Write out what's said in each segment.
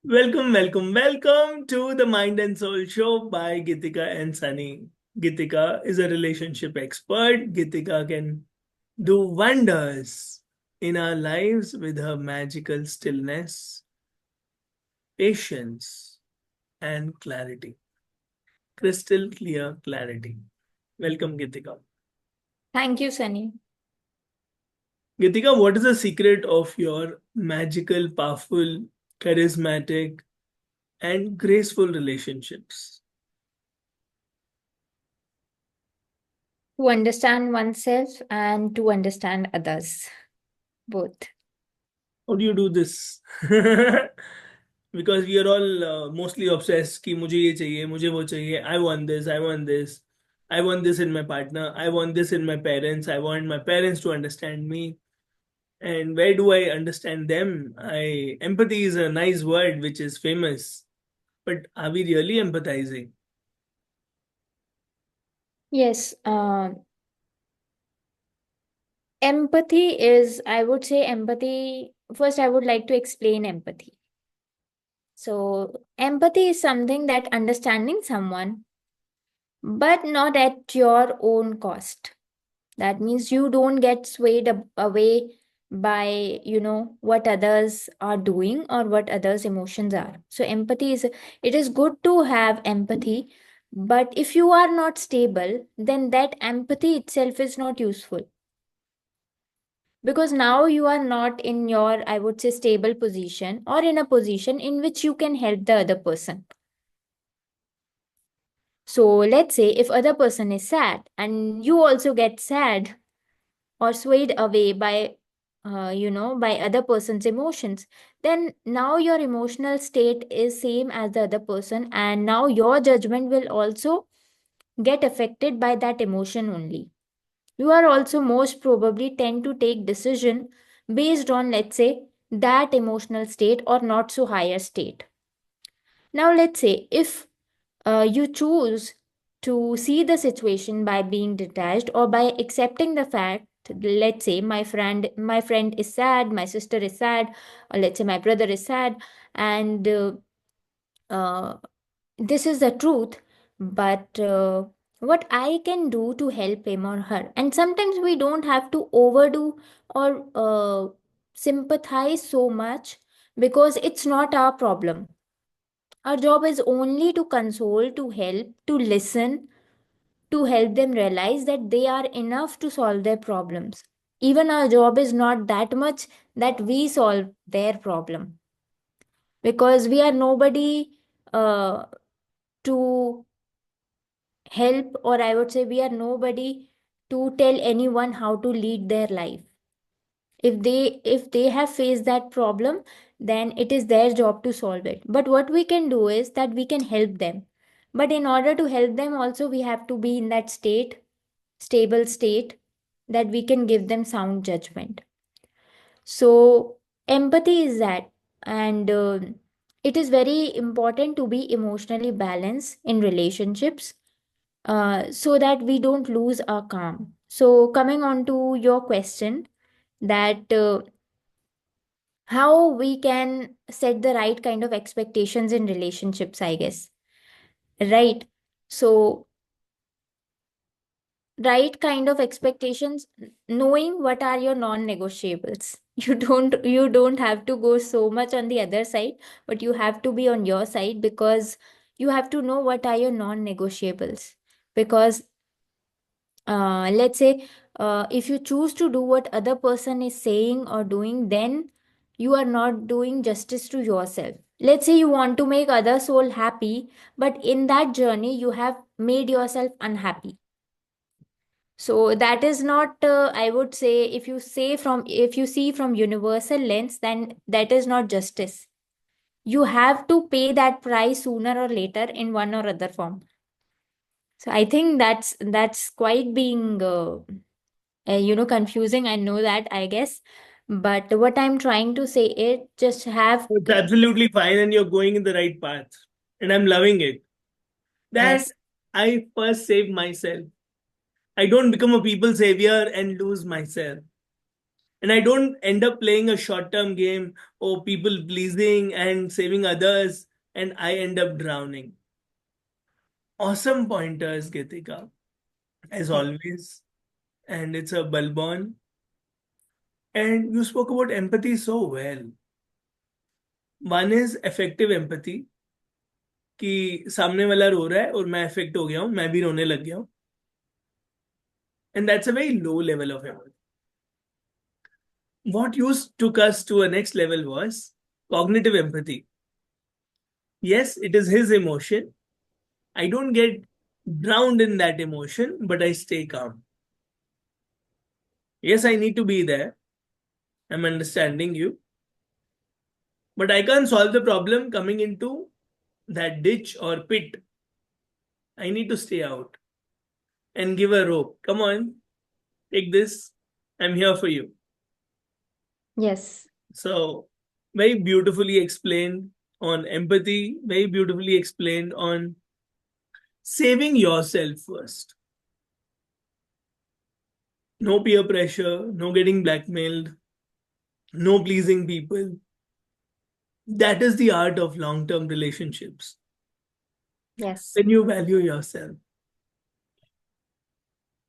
Welcome to the Mind and Soul Show by Geetika and Sunny. Geetika is a relationship expert. Geetika can do wonders in our lives with her magical stillness, patience, and clarity. Crystal clear clarity. Welcome, Geetika. Thank you, Sunny. Geetika, what is the secret of your magical, powerful, charismatic, and graceful relationships? To understand oneself and to understand others, both. How do you do this? Because we are all mostly obsessed कि मुझे ये चाहिए, मुझे वो चाहिए. I want this, I want this. I want this in my partner. I want this in my parents. I want my parents to understand me. And where do I understand them? Empathy is a nice word which is famous. But are we really empathizing? Yes, empathy is, I would say, empathy. First, I would like to explain empathy. So, empathy is something that understanding someone, but not at your own cost. That means you don't get swayed away by, what others are doing or what others' emotions are. So empathy is, it is good to have empathy, but if you are not stable, then that empathy itself is not useful. Because now you are not in your, I would say, stable position or in a position in which you can help the other person. So let's say if other person is sad and you also get sad or swayed away by by other person's emotions, then now your emotional state is same as the other person, and now your judgment will also get affected by that emotion only. You are also most probably tend to take decision based on, let's say, that emotional state or not so higher state. Now let's say if you choose to see the situation by being detached or by accepting the fact, let's say my friend is sad, my sister is sad, or let's say my brother is sad, and uh, this is the truth. But what I can do to help him or her, and sometimes we don't have to overdo or sympathize so much, because it's not our problem. Our job is only to console, to help, to listen, to help them realize that they are enough to solve their problems. Even our job is not that much that we solve their problem, because we are nobody uh, to help, or I would say, we are nobody to tell anyone how to lead their life. If they have faced that problem, then it is their job to solve it. But what we can do is that we can help them. But in order to help them also, we have to be in that stable state, that we can give them sound judgment. So empathy is that. And it is very important to be emotionally balanced in relationships, so that we don't lose our calm. So coming on to your question, that how we can set the right kind of expectations in relationships, I guess. Right. So right kind of expectations, knowing what are your non-negotiables. You don't have to go so much on the other side, but you have to be on your side, because you have to know what are your non-negotiables. Because let's say if you choose to do what other person is saying or doing, then you are not doing justice to yourself. Let's say you want to make other soul happy, but in that journey you have made yourself unhappy. So that is not, I would say, if you see from universal lens, then that is not justice. You have to pay that price sooner or later in one or other form. So I think that's quite being confusing. I know that, I guess, but what I'm trying to say is just have, It's absolutely fine, and you're going in the right path. And I'm loving it. That yes. I first save myself. I don't become a people savior and lose myself. And I don't end up playing a short term game or people pleasing and saving others, and I end up drowning. Awesome pointers, Geetika, as always. And it's a Balbon. And you spoke about empathy so well. One is effective empathy, कि सामने वाला रो रहा है और मैं affect हो गया हूं, मैं भी रोने लग गया हूं. And that's a very low level of empathy. What used took us to a next level was cognitive empathy. Yes, it is his emotion. I don't get drowned in that emotion, but I stay calm. Yes, I need to be there. I'm understanding you. But I can't solve the problem coming into that ditch or pit. I need to stay out and give a rope. Come on, take this. I'm here for you. Yes. So, very beautifully explained on empathy, very beautifully explained on saving yourself first. No peer pressure, no getting blackmailed, no pleasing people. That is the art of long term relationships. Yes. When you value yourself.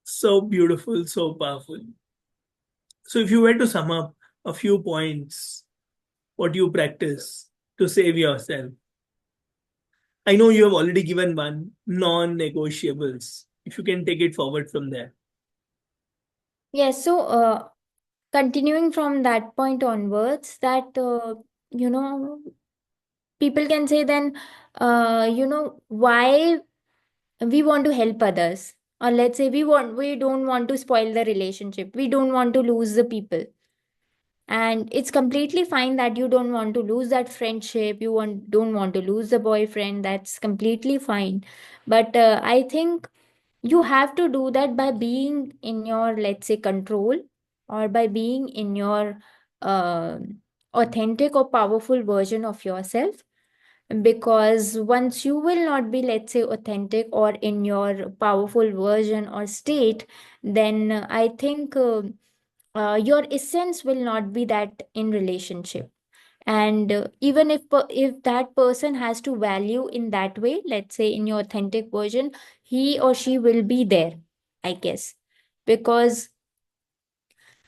So beautiful, so powerful. So, if you were to sum up a few points, what you practice to save yourself, I know you have already given one non negotiables. If you can take it forward from there. Yes. So, continuing from that point onwards, that, you know, people can say then, why we want to help others. Or let's say we don't want to spoil the relationship. We don't want to lose the people. And it's completely fine that you don't want to lose that friendship, don't want to lose the boyfriend. That's completely fine. But I think you have to do that by being in your, let's say, control, or by being in your uh, authentic or powerful version of yourself. Because once you will not be, let's say, authentic or in your powerful version or state, then I think your essence will not be that in relationship. And even if that person has to value in that way, let's say in your authentic version, he or she will be there, I guess. Because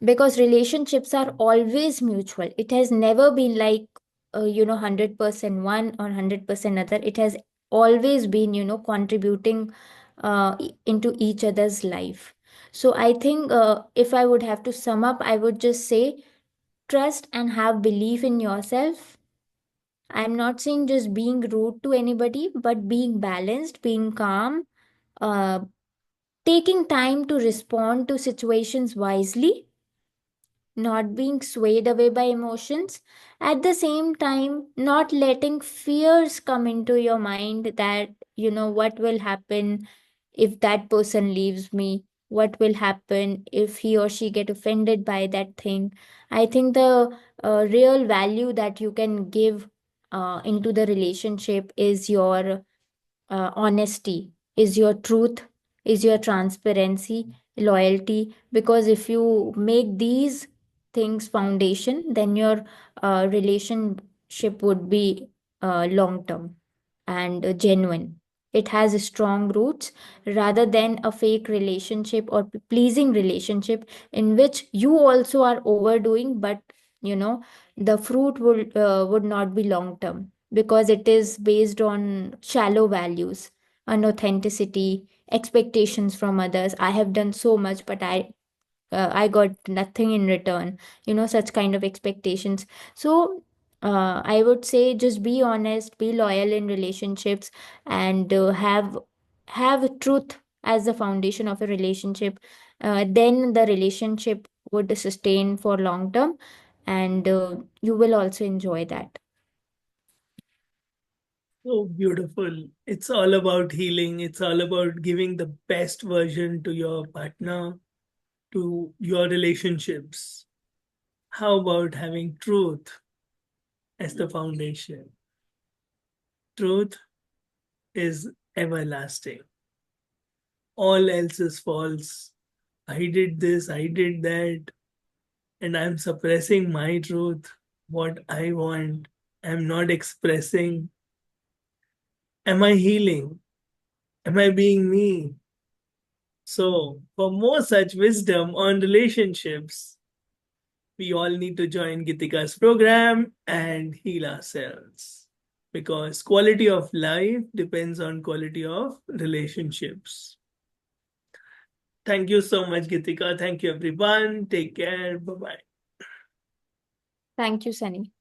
because relationships are always mutual. It has never been like 100% one or 100% other. It has always been contributing into each other's life. So I think if I would have to sum up, I would just say trust and have belief in yourself. I'm not saying just being rude to anybody, but being balanced, being calm, uh, taking time to respond to situations wisely, not being swayed away by emotions. At the same time, not letting fears come into your mind that, what will happen if that person leaves me? What will happen if he or she get offended by that thing? I think the real value that you can give into the relationship is your honesty, is your truth, is your transparency, loyalty. Because if you make these things foundation, then your relationship would be long term and genuine. It has strong roots rather than a fake relationship or pleasing relationship in which you also are overdoing, but you know the fruit would not be long term because it is based on shallow values, unauthenticity, expectations from others. I have done so much, but I got nothing in return. Such kind of expectations. So I would say just be honest, be loyal in relationships, and have truth as the foundation of a relationship. Then the relationship would sustain for long term, and you will also enjoy that. So beautiful. It's all about healing. It's all about giving the best version to your partner, to your relationships. How about having truth as the foundation? Truth is everlasting. All else is false. I did this, I did that. and I'm suppressing my truth, what I want. I'm not expressing. Am I healing? Am I being me? So, for more such wisdom on relationships, we all need to join Gitika's program and heal ourselves. Because quality of life depends on quality of relationships. Thank you so much, Gitika. Thank you, everyone. Take care. Bye bye. Thank you, Sunny.